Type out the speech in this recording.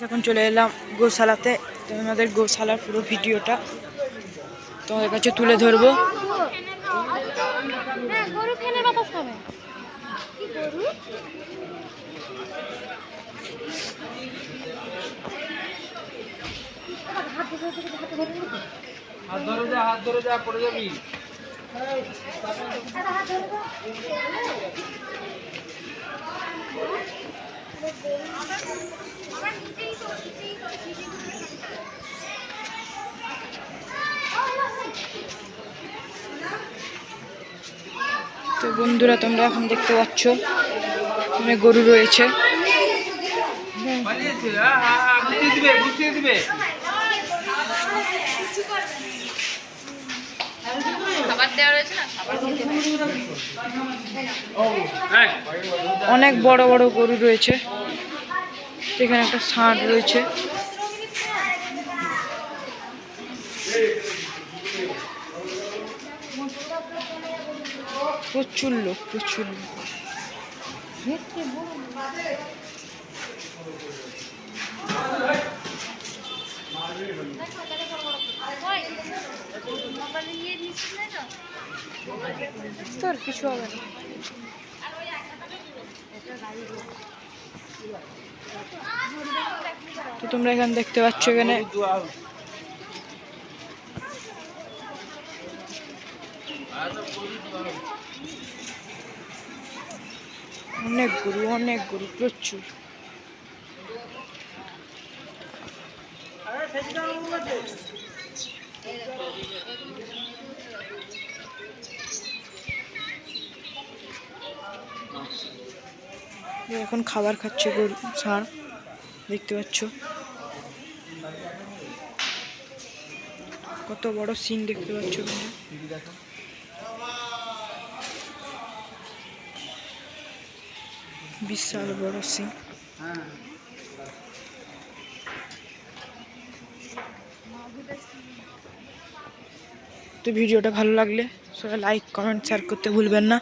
এখন চলে এলাম গোশালাতে। তোমাদের গোশালার পুরো ভিডিওটা তোমাদের কাছে তুলে ধরবো। হাত ধরে যা পড়ে যাবি। তো বন্ধুরা, তোমরা এখন দেখতে পাচ্ছ অনেক গরু রয়েছে। অনেক বড় বড় গরু রয়েছে। এখানে একটা ষাঁড় রয়েছে। প্রচুর লোক, প্রচুর লোক। তোর কিছু হবে না। তো তোমরা এখানে দেখতে পাচ্ছ, এখানে অনেক গরু প্রচুর। এখন খাবার খাচ্ছে গরু, ষাঁড় দেখতে পাচ্ছ। কত বড় সিং দেখতে পাচ্ছ, বিশাল বড় সিং। তো ভিডিওটা ভালো লাগলে সবাই লাইক, কমেন্ট, শেয়ার করতে ভুলবেন না।